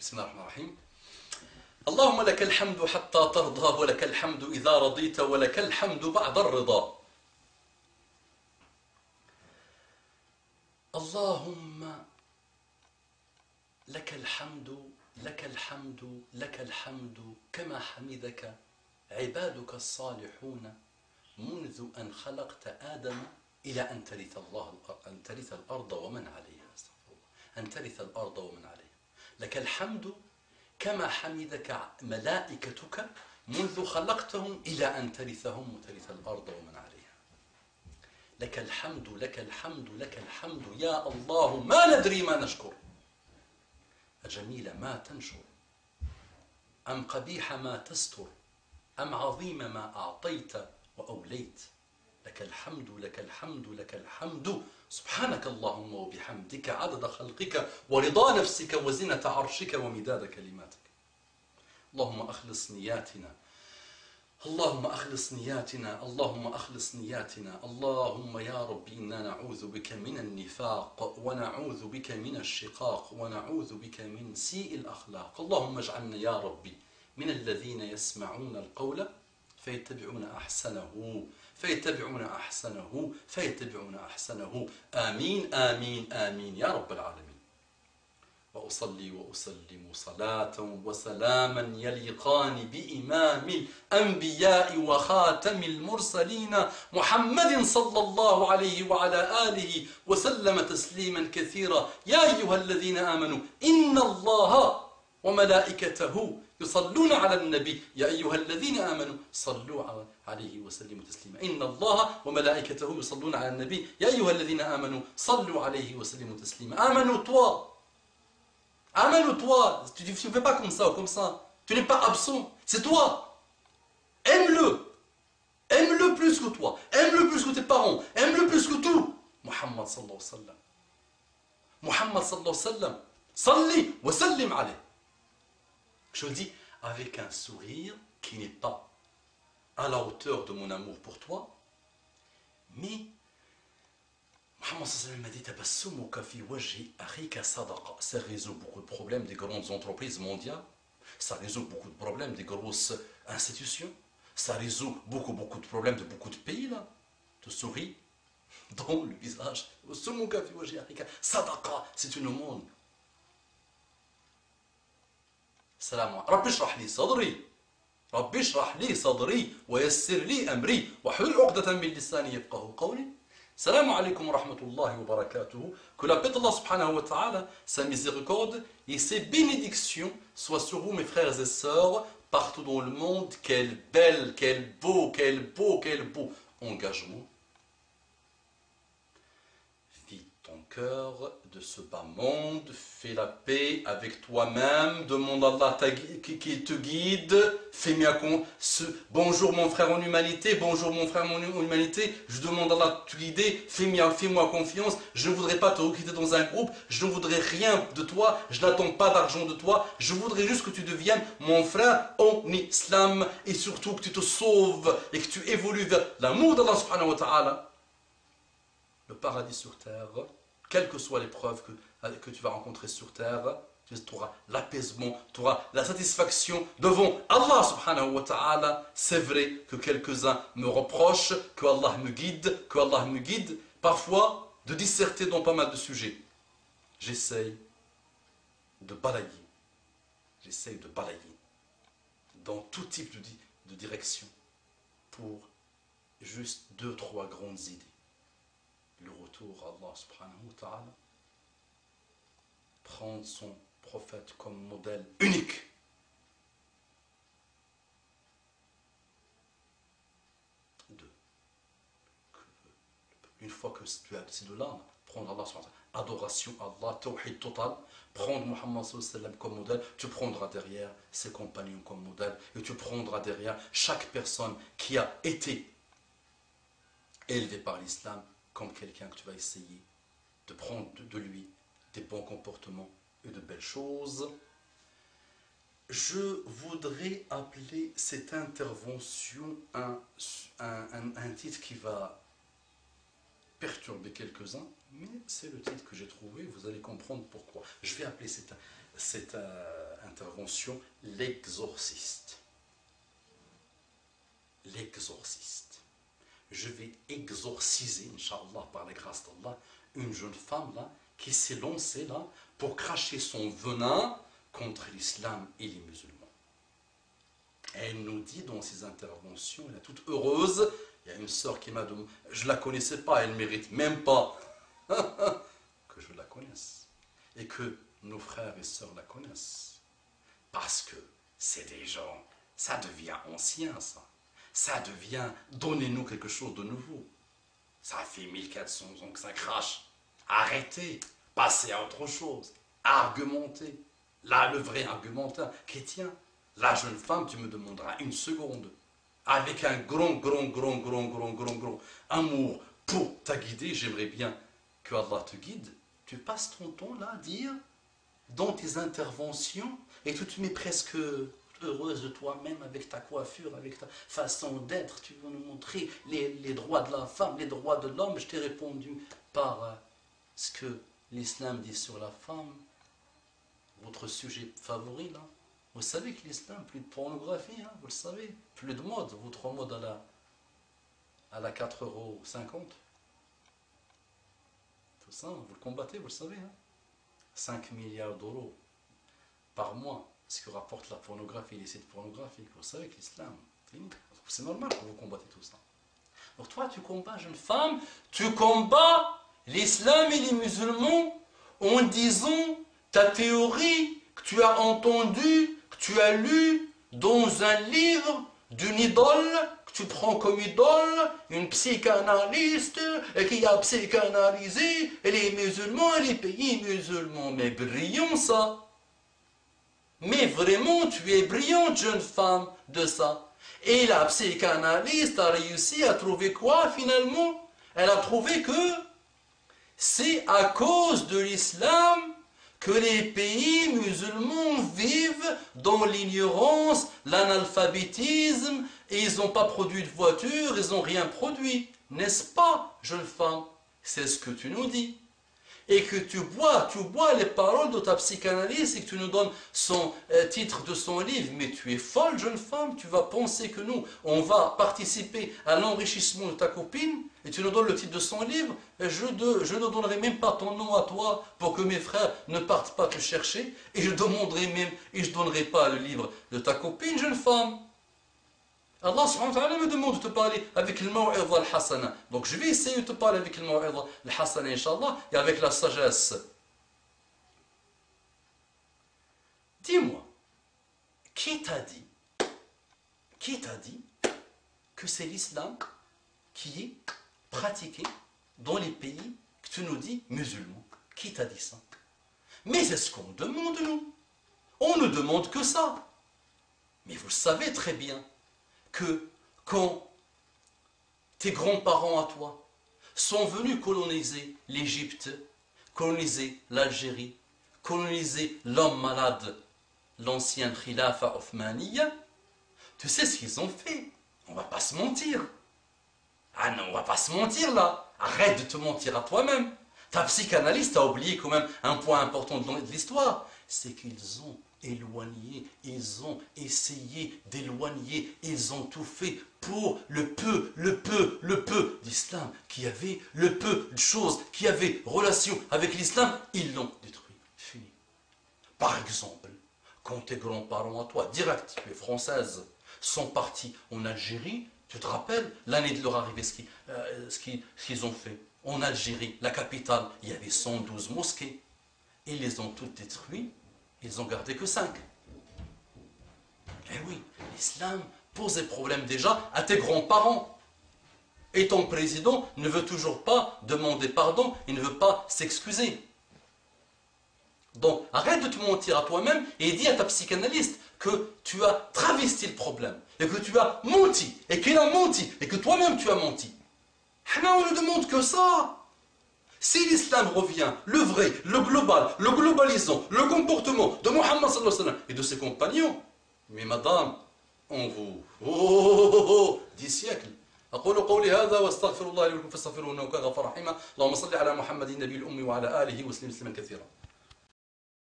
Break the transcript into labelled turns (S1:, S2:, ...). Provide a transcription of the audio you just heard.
S1: بسم الله الرحمن الرحيم. اللهم لك الحمد حتى ترضى، ولك الحمد إذا رضيت، ولك الحمد بعد الرضا. اللهم لك الحمد لك الحمد لك الحمد كما حمدك عبادك الصالحون منذ أن خلقت آدم إلى أن ترث الأرض ومن عليها. استغفر الله. أن ترث الأرض ومن عليها. لك الحمد كما حمدك ملائكتك منذ خلقتهم إلى أن ترثهم وترث الأرض ومن عليها. لك الحمد لك الحمد لك الحمد يا الله، ما ندري ما نشكر. أجميل ما تنشر، أم قبيح ما تستر، أم عظيم ما أعطيت وأوليت. لك الحمد لك الحمد لك الحمد سبحانك اللهم وبحمدك عدد خلقك ورضا نفسك وزنة عرشك ومداد كلماتك. اللهم أخلص نياتنا، اللهم أخلص نياتنا، اللهم أخلص نياتنا. اللهم يا ربي إنا نعوذ بك من النفاق، ونعوذ بك من الشقاق، ونعوذ بك من سيء الأخلاق. اللهم اجعلنا يا ربي من الذين يسمعون القول فيتبعون أحسنه فيتبعون أحسنه فيتبعون أحسنه. آمين آمين آمين يا رب العالمين. وأصلي وأسلم صلاة وسلاما يليقان بإمام الأنبياء وخاتم المرسلين محمد صلى الله عليه وعلى آله وسلم تسليما كثيرا. يا أيها الذين آمنوا إن الله وملائكته يصلون على النبي يا أيها الذين آمنوا صلوا عليه وسلموا تسليما. إن الله وملائكته يصلون على النبي يا أيها الذين آمنوا صلوا عليه وسلموا تسليما. آمنوا toi. Amène toi, tu ne fais pas comme ça ou comme ça. Tu n'es pas absent, c'est toi. Aime-le. Aime-le plus que toi. Aime-le plus que tes parents. Aime-le plus que tout. Muhammad sallallahu alayhi wa sallam. Muhammad sallallahu alayhi wa sallam. Salli wa sallim alayh. Je le dis avec un sourire qui n'est pas à la hauteur de mon amour pour toi, mais Mohammed sallallahu m'a dit tabassumuka fi wajhi akhika sadaqa. Ça résout beaucoup de problèmes des grandes entreprises mondiales, ça résout beaucoup de problèmes des grosses institutions, ça résout beaucoup de problèmes de beaucoup de pays là. Tu souris dans le visage. Tabassumuka fi wajhi akhika sadaqa, c'est une aumône. السلام عليكم. ربي اشرح لي صدري، ربي اشرح لي صدري ويسر لي أمري واحلل عقدة من لساني يفقهوا قولي. السلام عليكم ورحمة الله وبركاته. Que la paix d'Allah subhanahu wa ta'ala, sa miséricorde et ses bénédictions soient sur vous mes frères et sœurs partout dans le monde. Quel bel, quel beau engagement. Ton cœur de ce bas monde, fais la paix avec toi-même, demande à Allah qui te guide, fais-moi bonjour mon frère en humanité, bonjour mon frère en humanité, je demande à Allah de te guider, fais-moi confiance, je ne voudrais pas te recruter dans un groupe, je ne voudrais rien de toi, je n'attends pas d'argent de toi, je voudrais juste que tu deviennes mon frère en islam et surtout que tu te sauves et que tu évolues vers l'amour d'Allah subhanahu wa ta'ala, le paradis sur terre. Quelles que soient les preuves que tu vas rencontrer sur terre, tu auras l'apaisement, tu auras la satisfaction devant Allah subhanahu wa ta'ala. C'est vrai que quelques-uns me reprochent que Allah me guide, parfois de disserter dans pas mal de sujets. J'essaye de balayer dans tout type de direction pour juste 2-3 grandes idées. Le retour à Allah subhanahu wa ta'ala, prendre son prophète comme modèle unique. Une fois que tu as ces deux-là, prendre Allah subhanahu wa ta'ala, adoration à Allah, tawhid total, prendre Muhammad sallallahu alayhi wa sallam comme modèle, tu prendras derrière ses compagnons comme modèle, et tu prendras derrière chaque personne qui a été élevée par l'islam comme quelqu'un que tu vas essayer de prendre de lui des bons comportements et de belles choses. Je voudrais appeler cette intervention un titre qui va perturber quelques-uns, mais c'est le titre que j'ai trouvé, vous allez comprendre pourquoi. Je vais appeler cette intervention, l'exorciste. L'exorciste. Je vais exorciser, Inch'Allah, par la grâce d'Allah, une jeune femme là, qui s'est lancée là, pour cracher son venin contre l'islam et les musulmans. Elle nous dit dans ses interventions, elle est toute heureuse, il y a une sœur qui m'a demandé, je ne la connaissais pas, elle ne mérite même pas que je la connaisse. Et que nos frères et sœurs la connaissent. Parce que c'est des gens, ça devient ancien ça. Ça devient, donnez-nous quelque chose de nouveau. Ça fait 1400 ans que ça crache. Arrêtez, passez à autre chose. Argumentez. Là, le vrai argumentaire chrétien. La jeune femme, tu me demanderas une seconde. Avec un grand amour pour ta guider, j'aimerais bien que Allah te guide. Tu passes ton temps là à dire, dans tes interventions, et tu te mets presque heureuse de toi-même avec ta coiffure, avec ta façon d'être. Tu veux nous montrer les droits de la femme, les droits de l'homme. Je t'ai répondu par ce que l'islam dit sur la femme. Votre sujet favori là. Vous savez que l'islam, plus de pornographie, hein, vous le savez. Plus de mode, votre mode à la 4,50 €. Tout ça, vous le combattez, vous le savez. Hein. 5 milliards d'euros par mois, ce que rapporte la pornographie, les sites pornographiques. Vous savez que l'islam, c'est normal que vous combattez tout ça. Donc toi, tu combats, jeune femme, tu combats l'islam et les musulmans en disant ta théorie que tu as entendue, que tu as lue dans un livre d'une idole, que tu prends comme idole, une psychanalyste qui a psychanalysé les musulmans et les pays musulmans. Mais brillant ça. Mais vraiment, tu es brillante, jeune femme, de ça. Et la psychanalyste a réussi à trouver quoi, finalement? Elle a trouvé que c'est à cause de l'islam que les pays musulmans vivent dans l'ignorance, l'analphabétisme, et ils n'ont pas produit de voiture, ils n'ont rien produit. N'est-ce pas, jeune femme? C'est ce que tu nous dis. Et que tu bois les paroles de ta psychanalyste et que tu nous donnes son titre de son livre. Mais tu es folle, jeune femme, tu vas penser que nous, on va participer à l'enrichissement de ta copine et tu nous donnes le titre de son livre. Je ne donnerai même pas ton nom à toi pour que mes frères ne partent pas te chercher et je demanderai même, et je ne donnerai pas le livre de ta copine, jeune femme. Allah subhanahu wa ta'ala me demande de te parler avec le maw'idha al-hasana. Donc je vais essayer de te parler avec le maw'idha al-hasana, inshallah, et avec la sagesse. Dis-moi, qui t'a dit que c'est l'islam qui est pratiqué dans les pays que tu nous dis musulmans? Qui t'a dit ça? Mais c'est ce qu'on demande, nous. On ne demande que ça. Mais vous savez très bien que quand tes grands-parents à toi sont venus coloniser l'Égypte, coloniser l'Algérie, coloniser l'homme malade, l'ancienne khilafa othmaniya, tu sais ce qu'ils ont fait? On va pas se mentir. Ah non, on va pas se mentir là. Arrête de te mentir à toi-même. Ta psychanalyste a oublié quand même un point important de l'histoire. C'est qu'ils ont éloigné, ils ont essayé d'éloigner, ils ont tout fait pour le peu d'islam qui avait, le peu de choses qui avaient relation avec l'islam, ils l'ont détruit. Fini. Par exemple, quand tes grands-parents à toi, direct, tu es française, sont partis en Algérie, tu te rappelles l'année de leur arrivée, ce qu'ils ont fait. En Algérie, la capitale, il y avait 112 mosquées. Ils les ont toutes détruites. Ils n'ont gardé que 5. Eh oui, l'islam posait problème déjà à tes grands-parents. Et ton président ne veut toujours pas demander pardon, il ne veut pas s'excuser. Donc, arrête de te mentir à toi-même et dis à ta psychanalyste que tu as travesti le problème, et que tu as menti, et qu'il a menti, et que toi-même tu as menti. On ne demande que ça. Si l'islam revient, le vrai, le global, le globalisant, le comportement de Mohammed sallallahu alayhi wa sallam et de ses compagnons, mais madame, on vous... 10 siècles. أقول قولي هذا واستغفر الله لي ولكم فاستغفروه إنه كان غفورا رحيما اللهم صل على محمد النبي الأمي وعلى آله وسلم تسليما كثيرا